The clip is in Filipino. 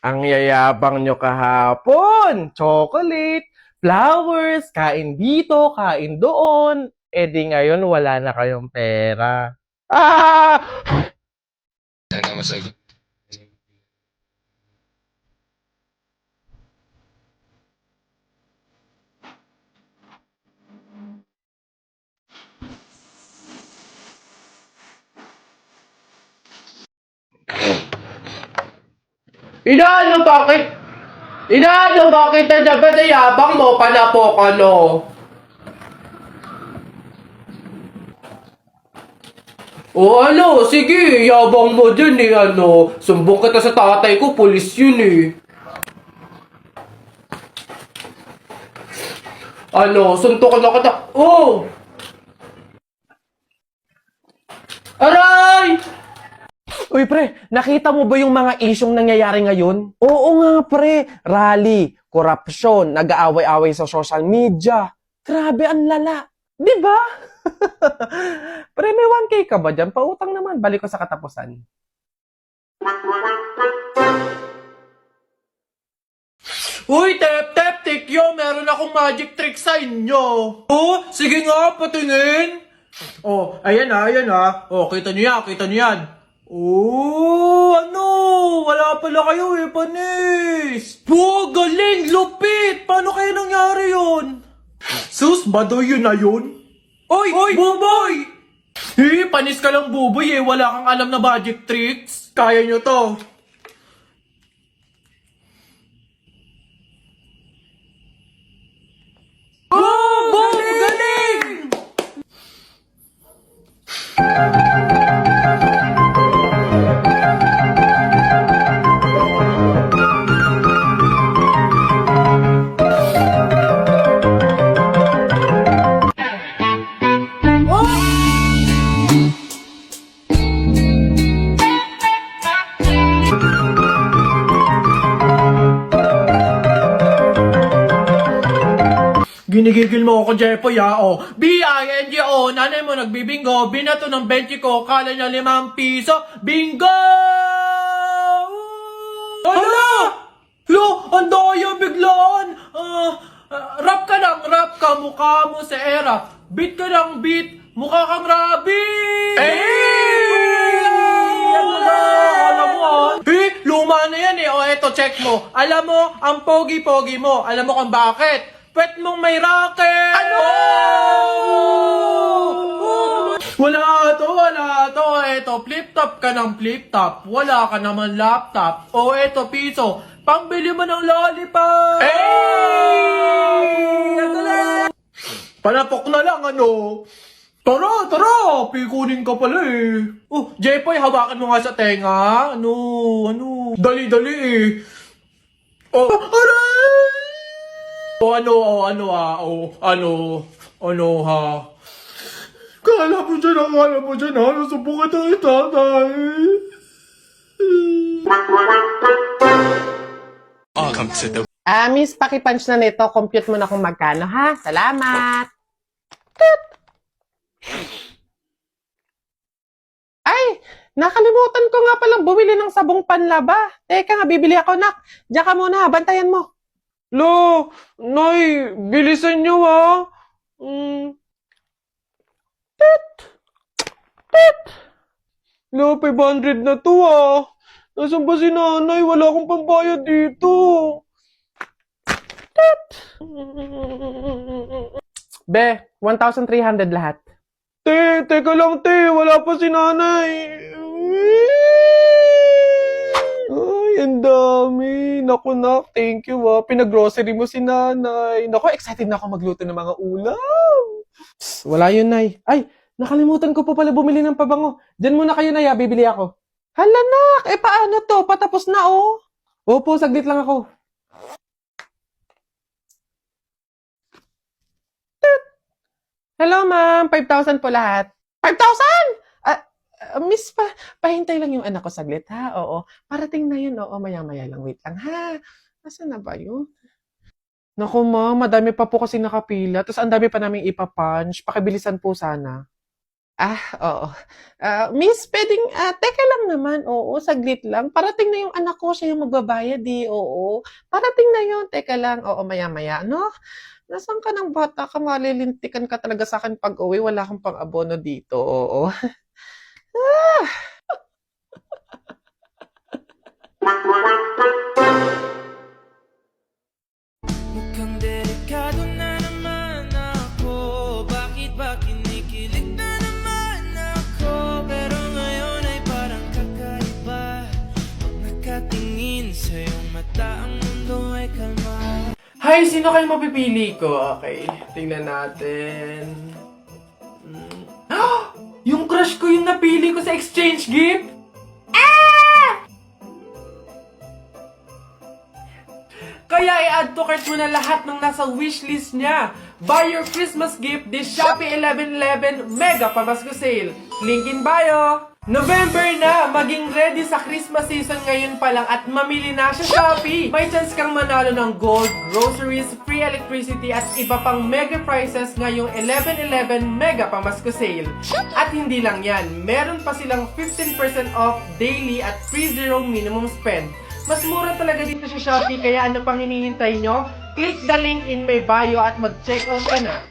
Ang yayabang nyo kahapon. Chocolate, flowers, kain dito, kain doon. Eh di ngayon wala na kayong pera. Ah! Sana masagot. Inaano bakit? Inaano bakit na dapat ay yabang mo panapo ka no? O ano, sige, yabang mo dyan eh, ano. Sumbong kita sa tatay ko, pulis yun eh. Ano, suntok na kita. Oh! Aray! Uy pre, nakita mo ba yung mga isyong nangyayari ngayon? Oo nga pre, rally, korupsyon, nag-aaway-away sa social media. Grabe, ang lala. Di ba? Pre, may 1K ka ba dyan? Pautang naman, balik ko sa katapusan. Uy, tep, tikyo, meron akong magic trick sa inyo. Oh, sige nga, patingin. Oh, ayan ah. Oh, kita niyo yan. Oh, ano? Wala pala kayo eh, panis. Oh, galing, lupit. Paano kaya nangyari yun? Sus, badoy yun na yun? Oy, buboy! Panis ka lang buboy eh. Wala kang alam na magic tricks. Kaya nyo to. Oh, galing! Ginigigil mo ako, Jepoy, ha? O, B-I-N-G-O, nanay mo nagbibingo, binato ng 20 ko, kala niya 5 piso, bingo! Hala! Lo, ang daya biglaan! Rap ka, mukha mo sa era. Beat ka ng beat, mukha kang rabbit! Ano ba? Alam mo, luma na yan eh. O, eto, check mo. Alam mo, ang pogi-pogi mo. Alam mo kung bakit? Pwet mong may racket! Ano? Wala to. Eto, flip-top ka ng flip-top. Wala ka naman laptop. O, eto, piso. Pangbili mo ng lollipop! Palapok na lang, ano? Tara, pikunin ka pala eh. Oh, Jepoy, hawakan mo nga sa tenga. Ano? Dali eh. Oh, aray! Ano ha? Kala mo dyan ha? Nasubukan ng itatay. Welcome to the Miss, pakipunch na nito. Compute mo na kung magkano, ha? Salamat. Ay, nakalimutan ko nga palang bumili ng sabong panlaba. Teka nga, bibili ako, nak. Diyan ka muna, bantayan mo. Lo, Nay, bilisan nyo, ha? Lo, 500 na to, ah. Nasaan ba si nanay? Wala akong pambayad dito. Be, 1,300 lahat. Teka lang, wala pa si nanay. Ay, ang dami. Naku, nak, thank you, Pinag-grocery mo si nanay. Naku, excited na ako magluto ng mga ulam. Psst, wala yun, nay. Ay, nakalimutan ko pa pala bumili ng pabango. Diyan muna kayo, nay, bibili ako. Hala, nak, paano to? Patapos na, oh. Opo, saglit lang ako. Hello, ma'am. 5,000 po lahat. 5,000? Miss, pahintay lang yung anak ko saglit, ha? Oo. Parating na yun, oo. Maya-maya lang. Wait lang, ha? Nasaan na ba yun? Naku, ma'am. Madami pa po kasi nakapila. Tapos ang dami pa namin ipapunch. Pakibilisan po sana. Oo. Miss, pwedeng, teka lang naman, oo, saglit lang. Parating na yung anak ko, siya yung magbabayad eh, oo. Parating na yun, teka lang, oo, maya-maya, no? Nasaan ka ng bata ka? Malilintikan ka talaga sa akin pag-uwi, wala kang pang-abono dito, oo. Mukhang delikado na naman ako. Bakit ba kinikilig na naman ako? Pero ngayon ay parang kakaiba. Pag nakatingin sa iyong mata, ang mundo ay kalma. Hay, sino kayo mapipili ko? Okay, tingnan natin. Yung crush ko yung napili ko sa exchange gift? Kaya i-add to cart mo na lahat ng nasa wishlist niya. Buy your Christmas gift this Shopee 11/11 Mega Pamasko Sale. Link in bio! November na! Maging ready sa Christmas season ngayon pa lang at mamili na sa Shopee! May chance kang manalo ng gold, groceries, free electricity at iba pang mega prizes ngayong 11/11 Mega Pamasko Sale. At hindi lang yan, meron pa silang 15% off daily at free zero minimum spend. Mas mura talaga dito sa Shopee, kaya ano pang hinihintay nyo? Click the link in my bio at mag-check out ka na.